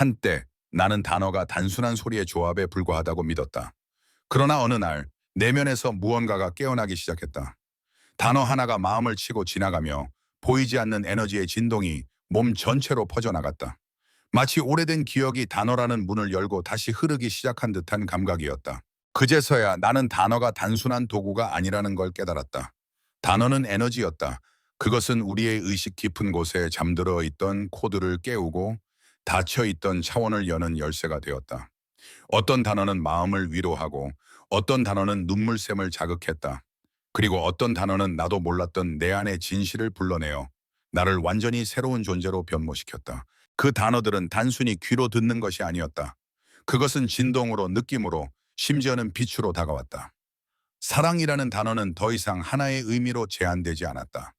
한때 나는 단어가 단순한 소리의 조합에 불과하다고 믿었다. 그러나 어느 날 내면에서 무언가가 깨어나기 시작했다. 단어 하나가 마음을 치고 지나가며 보이지 않는 에너지의 진동이 몸 전체로 퍼져나갔다. 마치 오래된 기억이 단어라는 문을 열고 다시 흐르기 시작한 듯한 감각이었다. 그제서야 나는 단어가 단순한 도구가 아니라는 걸 깨달았다. 단어는 에너지였다. 그것은 우리의 의식 깊은 곳에 잠들어 있던 코드를 깨우고 닫혀 있던 차원을 여는 열쇠가 되었다. 어떤 단어는 마음을 위로하고 어떤 단어는 눈물샘을 자극했다. 그리고 어떤 단어는 나도 몰랐던 내 안의 진실을 불러내어 나를 완전히 새로운 존재로 변모시켰다. 그 단어들은 단순히 귀로 듣는 것이 아니었다. 그것은 진동으로, 느낌으로, 심지어는 빛으로 다가왔다. 사랑이라는 단어는 더 이상 하나의 의미로 제한되지 않았다.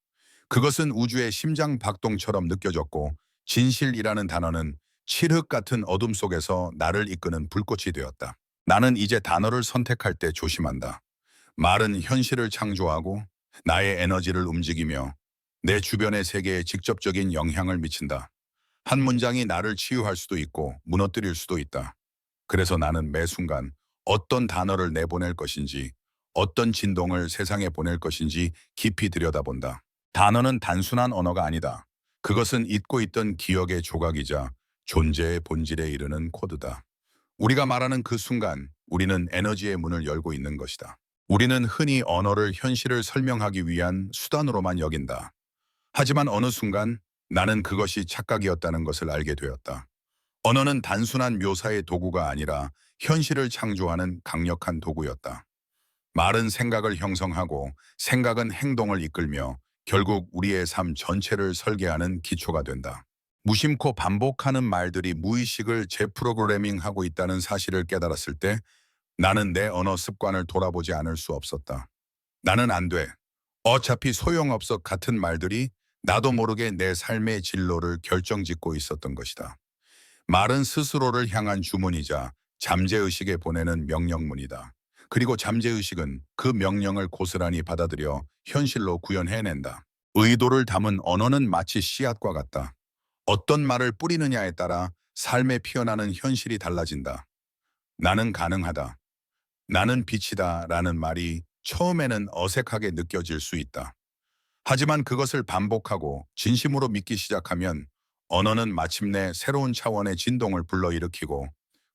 그것은 우주의 심장 박동처럼 느껴졌고, 진실이라는 단어는 칠흑 같은 어둠 속에서 나를 이끄는 불꽃이 되었다. 나는 이제 단어를 선택할 때 조심한다. 말은 현실을 창조하고 나의 에너지를 움직이며 내 주변의 세계에 직접적인 영향을 미친다. 한 문장이 나를 치유할 수도 있고 무너뜨릴 수도 있다. 그래서 나는 매 순간 어떤 단어를 내보낼 것인지, 어떤 진동을 세상에 보낼 것인지 깊이 들여다본다. 단어는 단순한 언어가 아니다. 그것은 잊고 있던 기억의 조각이자 존재의 본질에 이르는 코드다. 우리가 말하는 그 순간 우리는 에너지의 문을 열고 있는 것이다. 우리는 흔히 언어를 현실을 설명하기 위한 수단으로만 여긴다. 하지만 어느 순간 나는 그것이 착각이었다는 것을 알게 되었다. 언어는 단순한 묘사의 도구가 아니라 현실을 창조하는 강력한 도구였다. 말은 생각을 형성하고 생각은 행동을 이끌며 결국 우리의 삶 전체를 설계하는 기초가 된다. 무심코 반복하는 말들이 무의식을 재프로그래밍하고 있다는 사실을 깨달았을 때 나는 내 언어 습관을 돌아보지 않을 수 없었다. 나는 안 돼. 어차피 소용없어 같은 말들이 나도 모르게 내 삶의 진로를 결정짓고 있었던 것이다. 말은 스스로를 향한 주문이자 잠재의식에 보내는 명령문이다. 그리고 잠재의식은 그 명령을 고스란히 받아들여 현실로 구현해낸다. 의도를 담은 언어는 마치 씨앗과 같다. 어떤 말을 뿌리느냐에 따라 삶에 피어나는 현실이 달라진다. 나는 가능하다. 나는 빛이다 라는 말이 처음에는 어색하게 느껴질 수 있다. 하지만 그것을 반복하고 진심으로 믿기 시작하면 언어는 마침내 새로운 차원의 진동을 불러일으키고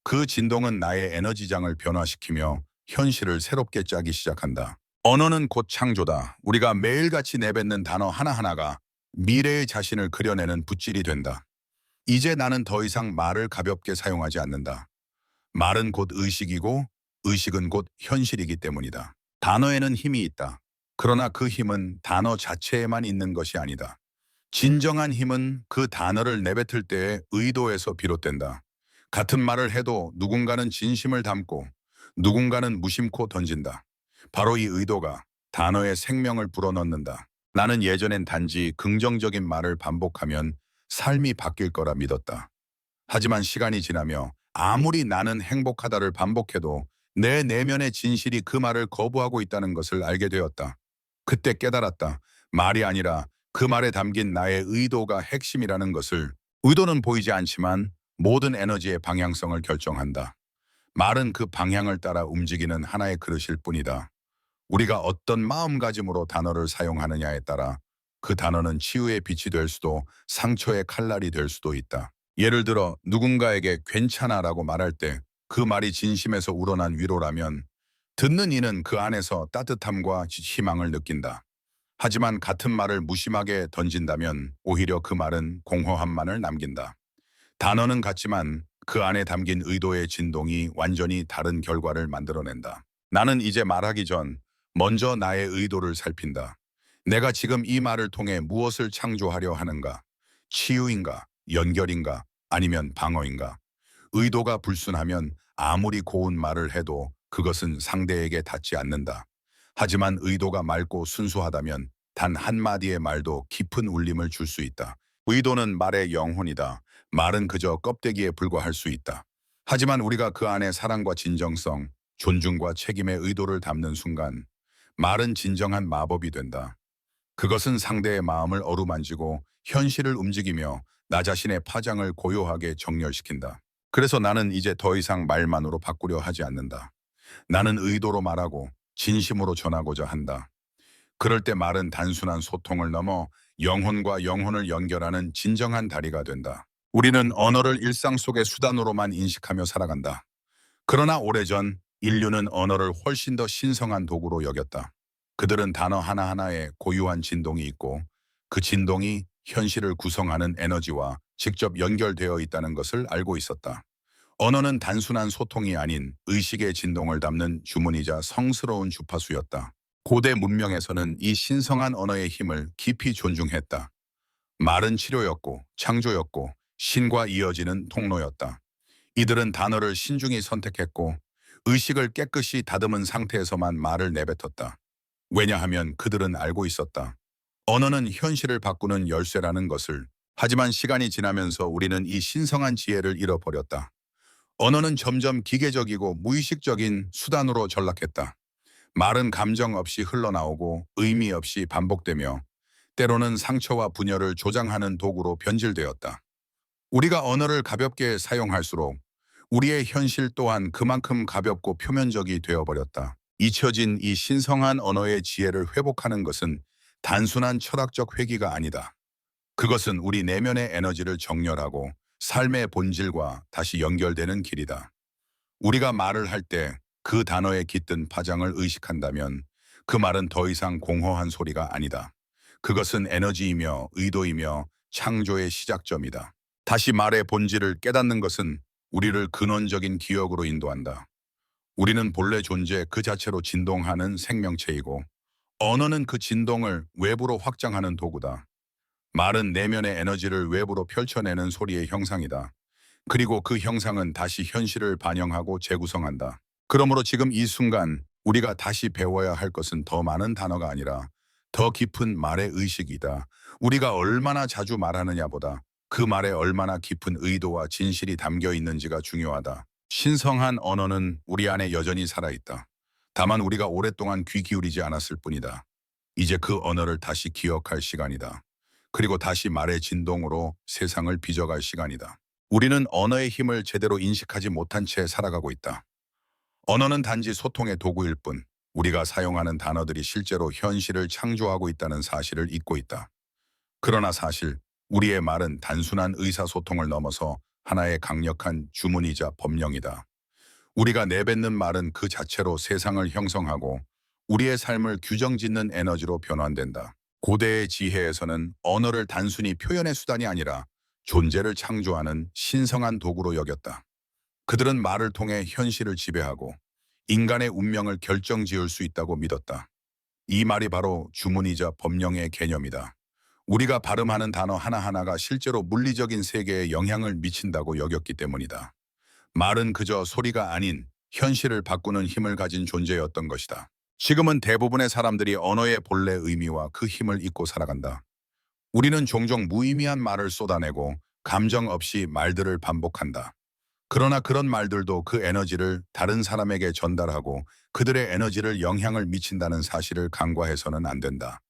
그 진동은 나의 에너지장을 변화시키며 현실을 새롭게 짜기 시작한다. 언어는 곧 창조다. 우리가 매일같이 내뱉는 단어 하나하나가 미래의 자신을 그려내는 붓질이 된다. 이제 나는 더 이상 말을 가볍게 사용하지 않는다. 말은 곧 의식이고 의식은 곧 현실이기 때문이다. 단어에는 힘이 있다. 그러나 그 힘은 단어 자체에만 있는 것이 아니다. 진정한 힘은 그 단어를 내뱉을 때의 의도에서 비롯된다. 같은 말을 해도 누군가는 진심을 담고 누군가는 무심코 던진다. 바로 이 의도가 단어의 생명을 불어넣는다. 나는 예전엔 단지 긍정적인 말을 반복하면 삶이 바뀔 거라 믿었다. 하지만 시간이 지나며 아무리 나는 행복하다를 반복해도 내 내면의 진실이 그 말을 거부하고 있다는 것을 알게 되었다. 그때 깨달았다. 말이 아니라 그 말에 담긴 나의 의도가 핵심이라는 것을. 의도는 보이지 않지만 모든 에너지의 방향성을 결정한다. 말은 그 방향을 따라 움직이는 하나의 그릇일 뿐이다. 우리가 어떤 마음가짐으로 단어를 사용하느냐에 따라 그 단어는 치유의 빛이 될 수도 상처의 칼날이 될 수도 있다. 예를 들어 누군가에게 괜찮아라고 말할 때 그 말이 진심에서 우러난 위로라면 듣는 이는 그 안에서 따뜻함과 희망을 느낀다. 하지만 같은 말을 무심하게 던진다면 오히려 그 말은 공허함만을 남긴다. 단어는 같지만 그 안에 담긴 의도의 진동이 완전히 다른 결과를 만들어낸다. 나는 이제 말하기 전 먼저 나의 의도를 살핀다. 내가 지금 이 말을 통해 무엇을 창조하려 하는가? 치유인가? 연결인가? 아니면 방어인가? 의도가 불순하면 아무리 고운 말을 해도 그것은 상대에게 닿지 않는다. 하지만 의도가 맑고 순수하다면 단 한마디의 말도 깊은 울림을 줄 수 있다. 의도는 말의 영혼이다. 말은 그저 껍데기에 불과할 수 있다. 하지만 우리가 그 안에 사랑과 진정성, 존중과 책임의 의도를 담는 순간 말은 진정한 마법이 된다. 그것은 상대의 마음을 어루만지고 현실을 움직이며 나 자신의 파장을 고요하게 정렬시킨다. 그래서 나는 이제 더 이상 말만으로 바꾸려 하지 않는다. 나는 의도로 말하고 진심으로 전하고자 한다. 그럴 때 말은 단순한 소통을 넘어 영혼과 영혼을 연결하는 진정한 다리가 된다. 우리는 언어를 일상 속의 수단으로만 인식하며 살아간다. 그러나 오래전 인류는 언어를 훨씬 더 신성한 도구로 여겼다. 그들은 단어 하나하나에 고유한 진동이 있고 그 진동이 현실을 구성하는 에너지와 직접 연결되어 있다는 것을 알고 있었다. 언어는 단순한 소통이 아닌 의식의 진동을 담는 주문이자 성스러운 주파수였다. 고대 문명에서는 이 신성한 언어의 힘을 깊이 존중했다. 말은 치료였고 창조였고 신과 이어지는 통로였다. 이들은 단어를 신중히 선택했고 의식을 깨끗이 다듬은 상태에서만 말을 내뱉었다. 왜냐하면 그들은 알고 있었다. 언어는 현실을 바꾸는 열쇠라는 것을. 하지만 시간이 지나면서 우리는 이 신성한 지혜를 잃어버렸다. 언어는 점점 기계적이고 무의식적인 수단으로 전락했다. 말은 감정 없이 흘러나오고 의미 없이 반복되며 때로는 상처와 분열을 조장하는 도구로 변질되었다. 우리가 언어를 가볍게 사용할수록 우리의 현실 또한 그만큼 가볍고 표면적이 되어버렸다. 잊혀진 이 신성한 언어의 지혜를 회복하는 것은 단순한 철학적 회귀가 아니다. 그것은 우리 내면의 에너지를 정렬하고 삶의 본질과 다시 연결되는 길이다. 우리가 말을 할 때 그 단어에 깃든 파장을 의식한다면 그 말은 더 이상 공허한 소리가 아니다. 그것은 에너지이며 의도이며 창조의 시작점이다. 다시 말의 본질을 깨닫는 것은 우리를 근원적인 기억으로 인도한다. 우리는 본래 존재 그 자체로 진동하는 생명체이고 언어는 그 진동을 외부로 확장하는 도구다. 말은 내면의 에너지를 외부로 펼쳐내는 소리의 형상이다. 그리고 그 형상은 다시 현실을 반영하고 재구성한다. 그러므로 지금 이 순간 우리가 다시 배워야 할 것은 더 많은 단어가 아니라 더 깊은 말의 의식이다. 우리가 얼마나 자주 말하느냐보다 그 말에 얼마나 깊은 의도와 진실이 담겨 있는지가 중요하다. 신성한 언어는 우리 안에 여전히 살아있다. 다만 우리가 오랫동안 귀 기울이지 않았을 뿐이다. 이제 그 언어를 다시 기억할 시간이다. 그리고 다시 말의 진동으로 세상을 빚어갈 시간이다. 우리는 언어의 힘을 제대로 인식하지 못한 채 살아가고 있다. 언어는 단지 소통의 도구일 뿐 우리가 사용하는 단어들이 실제로 현실을 창조하고 있다는 사실을 잊고 있다. 그러나 사실 우리의 말은 단순한 의사소통을 넘어서 하나의 강력한 주문이자 법령이다. 우리가 내뱉는 말은 그 자체로 세상을 형성하고 우리의 삶을 규정짓는 에너지로 변환된다. 고대의 지혜에서는 언어를 단순히 표현의 수단이 아니라 존재를 창조하는 신성한 도구로 여겼다. 그들은 말을 통해 현실을 지배하고 인간의 운명을 결정지을 수 있다고 믿었다. 이 말이 바로 주문이자 법령의 개념이다. 우리가 발음하는 단어 하나하나가 실제로 물리적인 세계에 영향을 미친다고 여겼기 때문이다. 말은 그저 소리가 아닌 현실을 바꾸는 힘을 가진 존재였던 것이다. 지금은 대부분의 사람들이 언어의 본래 의미와 그 힘을 잊고 살아간다. 우리는 종종 무의미한 말을 쏟아내고 감정 없이 말들을 반복한다. 그러나 그런 말들도 그 에너지를 다른 사람에게 전달하고 그들의 에너지를 영향을 미친다는 사실을 간과해서는 안 된다.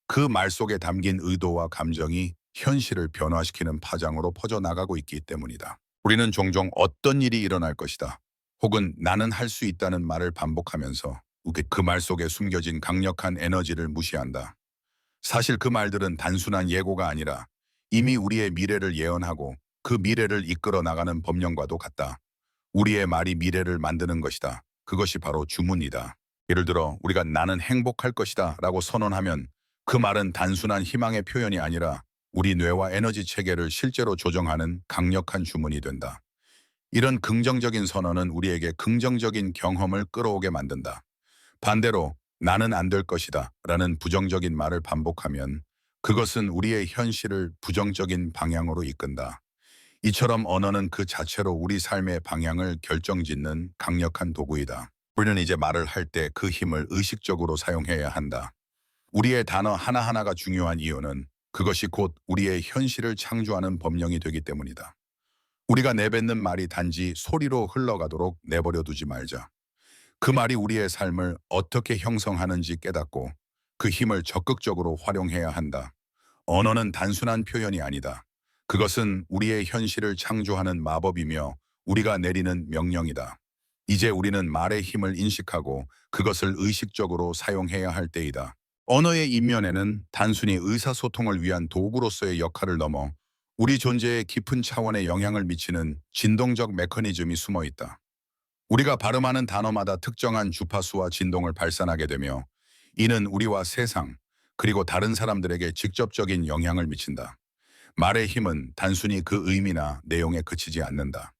그 말 속에 담긴 의도와 감정이 현실을 변화시키는 파장으로 퍼져나가고 있기 때문이다. 우리는 종종 어떤 일이 일어날 것이다. 혹은 나는 할 수 있다는 말을 반복하면서 그 말 속에 숨겨진 강력한 에너지를 무시한다. 사실 그 말들은 단순한 예고가 아니라 이미 우리의 미래를 예언하고 그 미래를 이끌어 나가는 법령과도 같다. 우리의 말이 미래를 만드는 것이다. 그것이 바로 주문이다. 예를 들어 우리가 나는 행복할 것이다 라고 선언하면 그 말은 단순한 희망의 표현이 아니라 우리 뇌와 에너지 체계를 실제로 조정하는 강력한 주문이 된다. 이런 긍정적인 선언은 우리에게 긍정적인 경험을 끌어오게 만든다. 반대로 나는 안 될 것이다 라는 부정적인 말을 반복하면 그것은 우리의 현실을 부정적인 방향으로 이끈다. 이처럼 언어는 그 자체로 우리 삶의 방향을 결정짓는 강력한 도구이다. 우리는 이제 말을 할 때 그 힘을 의식적으로 사용해야 한다. 우리의 단어 하나하나가 중요한 이유는 그것이 곧 우리의 현실을 창조하는 법령이 되기 때문이다. 우리가 내뱉는 말이 단지 소리로 흘러가도록 내버려 두지 말자. 그 말이 우리의 삶을 어떻게 형성하는지 깨닫고 그 힘을 적극적으로 활용해야 한다. 언어는 단순한 표현이 아니다. 그것은 우리의 현실을 창조하는 마법이며 우리가 내리는 명령이다. 이제 우리는 말의 힘을 인식하고 그것을 의식적으로 사용해야 할 때이다. 언어의 이면에는 단순히 의사소통을 위한 도구로서의 역할을 넘어 우리 존재의 깊은 차원에 영향을 미치는 진동적 메커니즘이 숨어 있다. 우리가 발음하는 단어마다 특정한 주파수와 진동을 발산하게 되며 이는 우리와 세상, 그리고 다른 사람들에게 직접적인 영향을 미친다. 말의 힘은 단순히 그 의미나 내용에 그치지 않는다.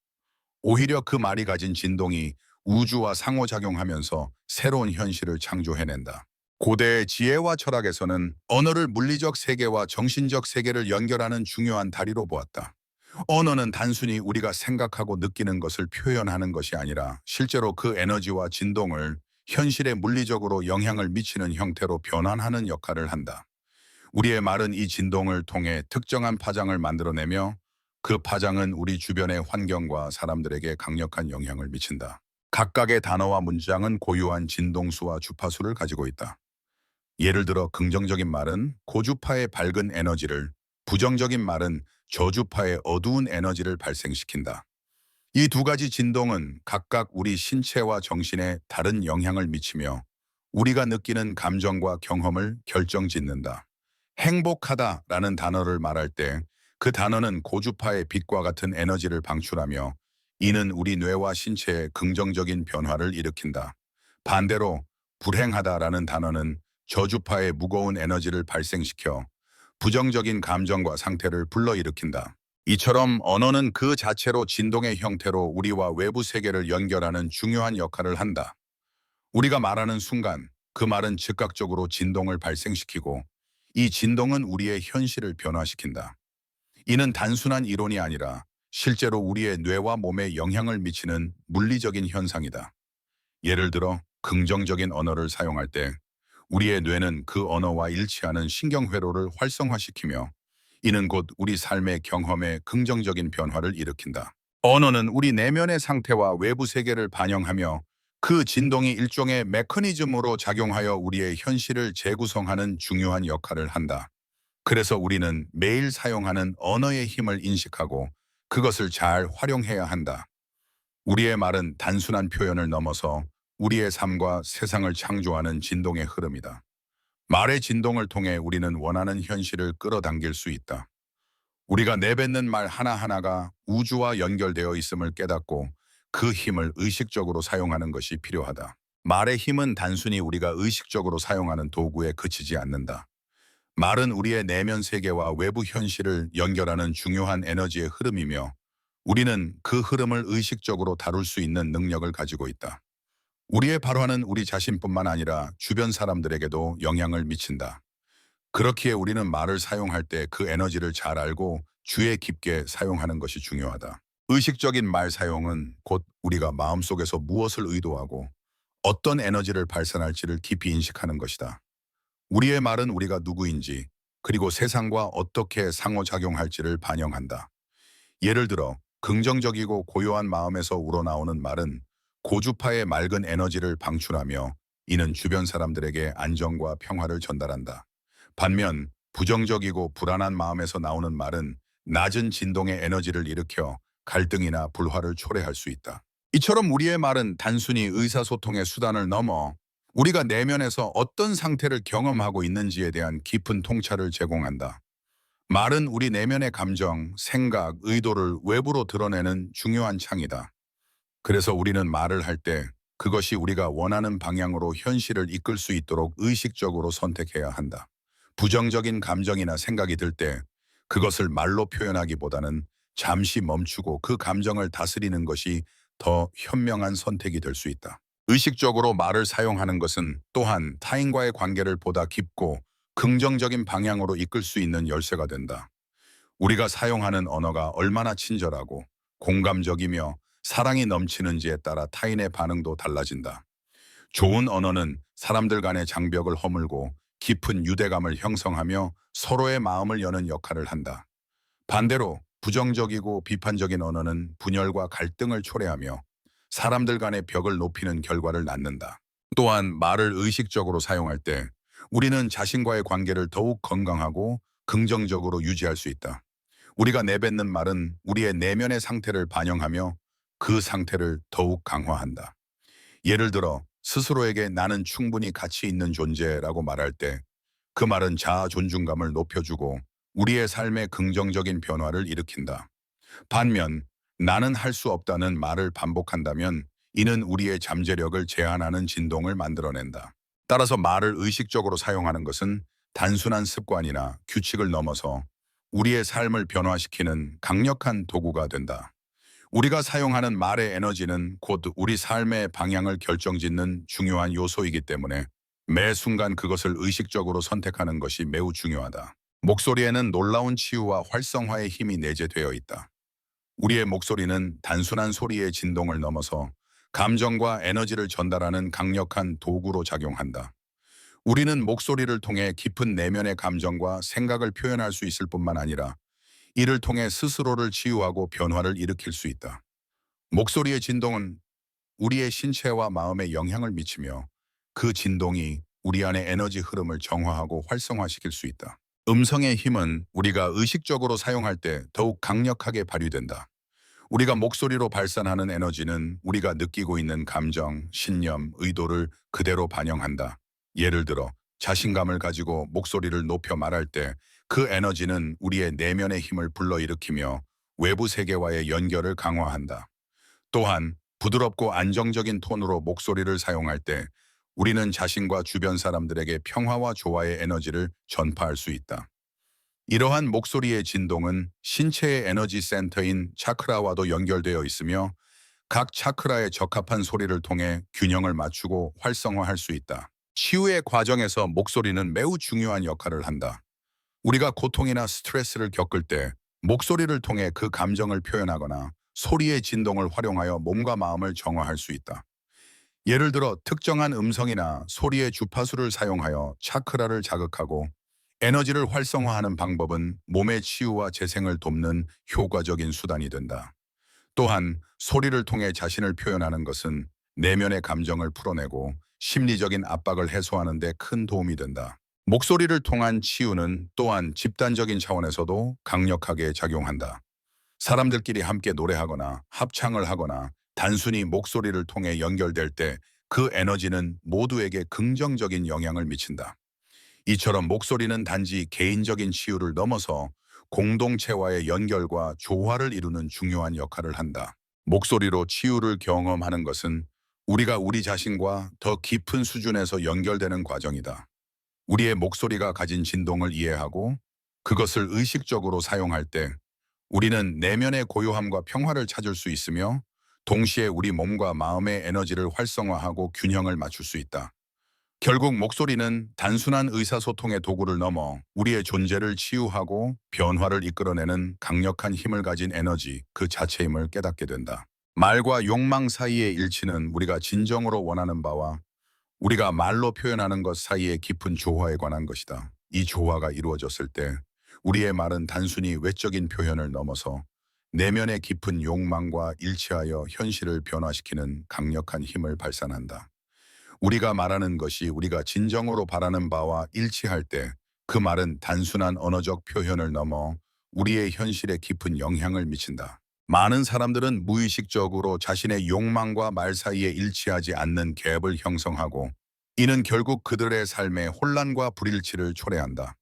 오히려 그 말이 가진 진동이 우주와 상호작용하면서 새로운 현실을 창조해낸다. 고대의 지혜와 철학에서는 언어를 물리적 세계와 정신적 세계를 연결하는 중요한 다리로 보았다. 언어는 단순히 우리가 생각하고 느끼는 것을 표현하는 것이 아니라 실제로 그 에너지와 진동을 현실에 물리적으로 영향을 미치는 형태로 변환하는 역할을 한다. 우리의 말은 이 진동을 통해 특정한 파장을 만들어내며 그 파장은 우리 주변의 환경과 사람들에게 강력한 영향을 미친다. 각각의 단어와 문장은 고유한 진동수와 주파수를 가지고 있다. 예를 들어 긍정적인 말은 고주파의 밝은 에너지를, 부정적인 말은 저주파의 어두운 에너지를 발생시킨다. 이 두 가지 진동은 각각 우리 신체와 정신에 다른 영향을 미치며 우리가 느끼는 감정과 경험을 결정짓는다. 행복하다라는 단어를 말할 때 그 단어는 고주파의 빛과 같은 에너지를 방출하며 이는 우리 뇌와 신체에 긍정적인 변화를 일으킨다. 반대로 불행하다라는 단어는 저주파의 무거운 에너지를 발생시켜 부정적인 감정과 상태를 불러일으킨다. 이처럼 언어는 그 자체로 진동의 형태로 우리와 외부 세계를 연결하는 중요한 역할을 한다. 우리가 말하는 순간 그 말은 즉각적으로 진동을 발생시키고 이 진동은 우리의 현실을 변화시킨다. 이는 단순한 이론이 아니라 실제로 우리의 뇌와 몸에 영향을 미치는 물리적인 현상이다. 예를 들어 긍정적인 언어를 사용할 때 우리의 뇌는 그 언어와 일치하는 신경회로를 활성화시키며 이는 곧 우리 삶의 경험에 긍정적인 변화를 일으킨다. 언어는 우리 내면의 상태와 외부 세계를 반영하며 그 진동이 일종의 메커니즘으로 작용하여 우리의 현실을 재구성하는 중요한 역할을 한다. 그래서 우리는 매일 사용하는 언어의 힘을 인식하고 그것을 잘 활용해야 한다. 우리의 말은 단순한 표현을 넘어서 우리의 삶과 세상을 창조하는 진동의 흐름이다. 말의 진동을 통해 우리는 원하는 현실을 끌어당길 수 있다. 우리가 내뱉는 말 하나하나가 우주와 연결되어 있음을 깨닫고 그 힘을 의식적으로 사용하는 것이 필요하다. 말의 힘은 단순히 우리가 의식적으로 사용하는 도구에 그치지 않는다. 말은 우리의 내면 세계와 외부 현실을 연결하는 중요한 에너지의 흐름이며 우리는 그 흐름을 의식적으로 다룰 수 있는 능력을 가지고 있다. 우리의 발화는 우리 자신뿐만 아니라 주변 사람들에게도 영향을 미친다. 그렇기에 우리는 말을 사용할 때 그 에너지를 잘 알고 주의 깊게 사용하는 것이 중요하다. 의식적인 말 사용은 곧 우리가 마음속에서 무엇을 의도하고 어떤 에너지를 발산할지를 깊이 인식하는 것이다. 우리의 말은 우리가 누구인지 그리고 세상과 어떻게 상호작용할지를 반영한다. 예를 들어 긍정적이고 고요한 마음에서 우러나오는 말은 고주파의 맑은 에너지를 방출하며 이는 주변 사람들에게 안정과 평화를 전달한다. 반면 부정적이고 불안한 마음에서 나오는 말은 낮은 진동의 에너지를 일으켜 갈등이나 불화를 초래할 수 있다. 이처럼 우리의 말은 단순히 의사소통의 수단을 넘어 우리가 내면에서 어떤 상태를 경험하고 있는지에 대한 깊은 통찰을 제공한다. 말은 우리 내면의 감정, 생각, 의도를 외부로 드러내는 중요한 창이다. 그래서 우리는 말을 할 때 그것이 우리가 원하는 방향으로 현실을 이끌 수 있도록 의식적으로 선택해야 한다. 부정적인 감정이나 생각이 들 때 그것을 말로 표현하기보다는 잠시 멈추고 그 감정을 다스리는 것이 더 현명한 선택이 될 수 있다. 의식적으로 말을 사용하는 것은 또한 타인과의 관계를 보다 깊고 긍정적인 방향으로 이끌 수 있는 열쇠가 된다. 우리가 사용하는 언어가 얼마나 친절하고 공감적이며 사랑이 넘치는지에 따라 타인의 반응도 달라진다. 좋은 언어는 사람들 간의 장벽을 허물고 깊은 유대감을 형성하며 서로의 마음을 여는 역할을 한다. 반대로 부정적이고 비판적인 언어는 분열과 갈등을 초래하며 사람들 간의 벽을 높이는 결과를 낳는다. 또한 말을 의식적으로 사용할 때 우리는 자신과의 관계를 더욱 건강하고 긍정적으로 유지할 수 있다. 우리가 내뱉는 말은 우리의 내면의 상태를 반영하며 그 상태를 더욱 강화한다. 예를 들어 스스로에게 나는 충분히 가치 있는 존재라고 말할 때 그 말은 자아 존중감을 높여주고 우리의 삶에 긍정적인 변화를 일으킨다. 반면 나는 할 수 없다는 말을 반복한다면 이는 우리의 잠재력을 제한하는 진동을 만들어낸다. 따라서 말을 의식적으로 사용하는 것은 단순한 습관이나 규칙을 넘어서 우리의 삶을 변화시키는 강력한 도구가 된다. 우리가 사용하는 말의 에너지는 곧 우리 삶의 방향을 결정짓는 중요한 요소이기 때문에 매 순간 그것을 의식적으로 선택하는 것이 매우 중요하다. 목소리에는 놀라운 치유와 활성화의 힘이 내재되어 있다. 우리의 목소리는 단순한 소리의 진동을 넘어서 감정과 에너지를 전달하는 강력한 도구로 작용한다. 우리는 목소리를 통해 깊은 내면의 감정과 생각을 표현할 수 있을 뿐만 아니라 이를 통해 스스로를 치유하고 변화를 일으킬 수 있다. 목소리의 진동은 우리의 신체와 마음에 영향을 미치며 그 진동이 우리 안의 에너지 흐름을 정화하고 활성화시킬 수 있다. 음성의 힘은 우리가 의식적으로 사용할 때 더욱 강력하게 발휘된다. 우리가 목소리로 발산하는 에너지는 우리가 느끼고 있는 감정, 신념, 의도를 그대로 반영한다. 예를 들어 자신감을 가지고 목소리를 높여 말할 때 그 에너지는 우리의 내면의 힘을 불러일으키며 외부 세계와의 연결을 강화한다. 또한 부드럽고 안정적인 톤으로 목소리를 사용할 때 우리는 자신과 주변 사람들에게 평화와 조화의 에너지를 전파할 수 있다. 이러한 목소리의 진동은 신체의 에너지 센터인 차크라와도 연결되어 있으며 각 차크라에 적합한 소리를 통해 균형을 맞추고 활성화할 수 있다. 치유의 과정에서 목소리는 매우 중요한 역할을 한다. 우리가 고통이나 스트레스를 겪을 때 목소리를 통해 그 감정을 표현하거나 소리의 진동을 활용하여 몸과 마음을 정화할 수 있다. 예를 들어 특정한 음성이나 소리의 주파수를 사용하여 차크라를 자극하고 에너지를 활성화하는 방법은 몸의 치유와 재생을 돕는 효과적인 수단이 된다. 또한 소리를 통해 자신을 표현하는 것은 내면의 감정을 풀어내고 심리적인 압박을 해소하는 데 큰 도움이 된다. 목소리를 통한 치유는 또한 집단적인 차원에서도 강력하게 작용한다. 사람들끼리 함께 노래하거나 합창을 하거나 단순히 목소리를 통해 연결될 때 그 에너지는 모두에게 긍정적인 영향을 미친다. 이처럼 목소리는 단지 개인적인 치유를 넘어서 공동체와의 연결과 조화를 이루는 중요한 역할을 한다. 목소리로 치유를 경험하는 것은 우리가 우리 자신과 더 깊은 수준에서 연결되는 과정이다. 우리의 목소리가 가진 진동을 이해하고 그것을 의식적으로 사용할 때 우리는 내면의 고요함과 평화를 찾을 수 있으며 동시에 우리 몸과 마음의 에너지를 활성화하고 균형을 맞출 수 있다. 결국 목소리는 단순한 의사소통의 도구를 넘어 우리의 존재를 치유하고 변화를 이끌어내는 강력한 힘을 가진 에너지 그 자체임을 깨닫게 된다. 말과 욕망 사이의 일치는 우리가 진정으로 원하는 바와 우리가 말로 표현하는 것 사이의 깊은 조화에 관한 것이다. 이 조화가 이루어졌을 때 우리의 말은 단순히 외적인 표현을 넘어서 내면의 깊은 욕망과 일치하여 현실을 변화시키는 강력한 힘을 발산한다. 우리가 말하는 것이 우리가 진정으로 바라는 바와 일치할 때 그 말은 단순한 언어적 표현을 넘어 우리의 현실에 깊은 영향을 미친다. 많은 사람들은 무의식적으로 자신의 욕망과 말 사이에 일치하지 않는 갭을 형성하고 이는 결국 그들의 삶에 혼란과 불일치를 초래한다.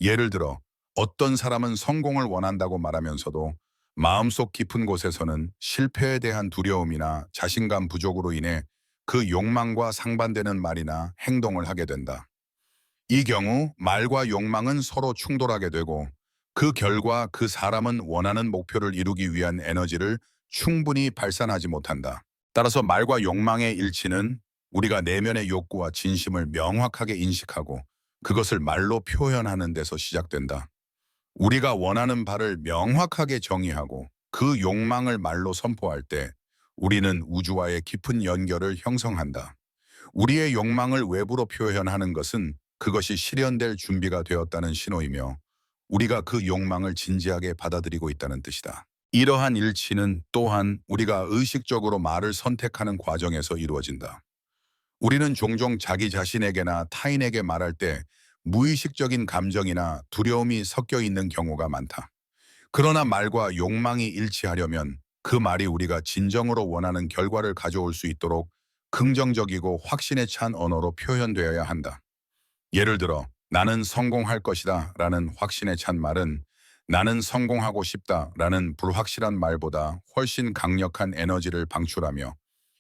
예를 들어 어떤 사람은 성공을 원한다고 말하면서도 마음속 깊은 곳에서는 실패에 대한 두려움이나 자신감 부족으로 인해 그 욕망과 상반되는 말이나 행동을 하게 된다. 이 경우 말과 욕망은 서로 충돌하게 되고 그 결과 그 사람은 원하는 목표를 이루기 위한 에너지를 충분히 발산하지 못한다. 따라서 말과 욕망의 일치는 우리가 내면의 욕구와 진심을 명확하게 인식하고 그것을 말로 표현하는 데서 시작된다. 우리가 원하는 바를 명확하게 정의하고 그 욕망을 말로 선포할 때 우리는 우주와의 깊은 연결을 형성한다. 우리의 욕망을 외부로 표현하는 것은 그것이 실현될 준비가 되었다는 신호이며 우리가 그 욕망을 진지하게 받아들이고 있다는 뜻이다. 이러한 일치는 또한 우리가 의식적으로 말을 선택하는 과정에서 이루어진다. 우리는 종종 자기 자신에게나 타인에게 말할 때 무의식적인 감정이나 두려움이 섞여 있는 경우가 많다. 그러나 말과 욕망이 일치하려면 그 말이 우리가 진정으로 원하는 결과를 가져올 수 있도록 긍정적이고 확신에 찬 언어로 표현되어야 한다. 예를 들어 나는 성공할 것이다 라는 확신에 찬 말은 나는 성공하고 싶다 라는 불확실한 말보다 훨씬 강력한 에너지를 방출하며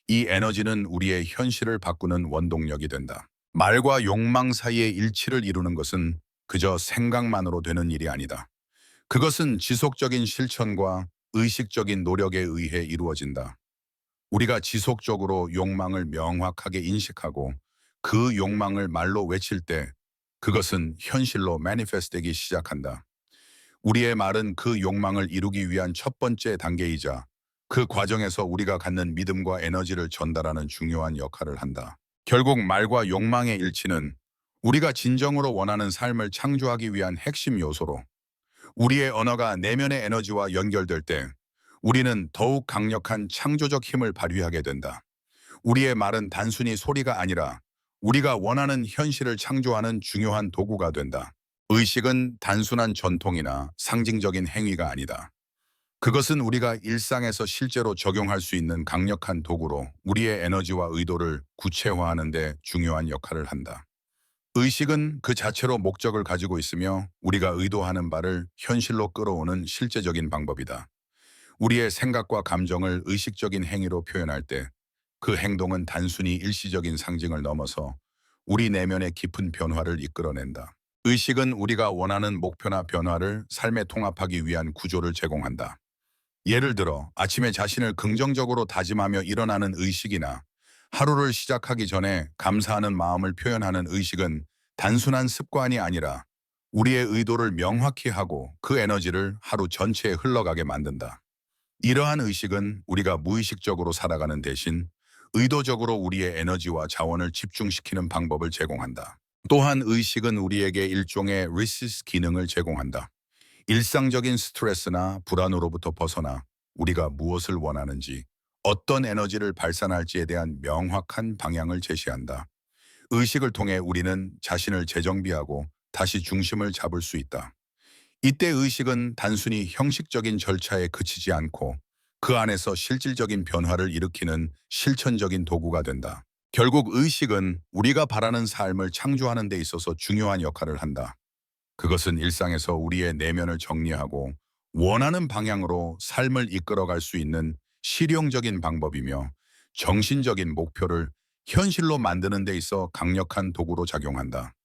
이 에너지는 우리의 현실을 바꾸는 원동력이 된다. 말과 욕망 사이의 일치를 이루는 것은 그저 생각만으로 되는 일이 아니다. 그것은 지속적인 실천과 의식적인 노력에 의해 이루어진다. 우리가 지속적으로 욕망을 명확하게 인식하고 그 욕망을 말로 외칠 때 그것은 현실로 매니페스트되기 시작한다. 우리의 말은 그 욕망을 이루기 위한 첫 번째 단계이자 그 과정에서 우리가 갖는 믿음과 에너지를 전달하는 중요한 역할을 한다. 결국 말과 욕망의 일치는 우리가 진정으로 원하는 삶을 창조하기 위한 핵심 요소로 우리의 언어가 내면의 에너지와 연결될 때 우리는 더욱 강력한 창조적 힘을 발휘하게 된다. 우리의 말은 단순히 소리가 아니라 우리가 원하는 현실을 창조하는 중요한 도구가 된다. 의식은 단순한 전통이나 상징적인 행위가 아니다. 그것은 우리가 일상에서 실제로 적용할 수 있는 강력한 도구로 우리의 에너지와 의도를 구체화하는 데 중요한 역할을 한다. 의식은 그 자체로 목적을 가지고 있으며 우리가 의도하는 바를 현실로 끌어오는 실제적인 방법이다. 우리의 생각과 감정을 의식적인 행위로 표현할 때 그 행동은 단순히 일시적인 상징을 넘어서 우리 내면의 깊은 변화를 이끌어낸다. 의식은 우리가 원하는 목표나 변화를 삶에 통합하기 위한 구조를 제공한다. 예를 들어 아침에 자신을 긍정적으로 다짐하며 일어나는 의식이나 하루를 시작하기 전에 감사하는 마음을 표현하는 의식은 단순한 습관이 아니라 우리의 의도를 명확히 하고 그 에너지를 하루 전체에 흘러가게 만든다. 이러한 의식은 우리가 무의식적으로 살아가는 대신 의도적으로 우리의 에너지와 자원을 집중시키는 방법을 제공한다. 또한 의식은 우리에게 일종의 리시스 기능을 제공한다. 일상적인 스트레스나 불안으로부터 벗어나 우리가 무엇을 원하는지, 어떤 에너지를 발산할지에 대한 명확한 방향을 제시한다. 의식을 통해 우리는 자신을 재정비하고 다시 중심을 잡을 수 있다. 이때 의식은 단순히 형식적인 절차에 그치지 않고 그 안에서 실질적인 변화를 일으키는 실천적인 도구가 된다. 결국 의식은 우리가 바라는 삶을 창조하는 데 있어서 중요한 역할을 한다. 그것은 일상에서 우리의 내면을 정리하고 원하는 방향으로 삶을 이끌어갈 수 있는 실용적인 방법이며 정신적인 목표를 현실로 만드는 데 있어 강력한 도구로 작용한다.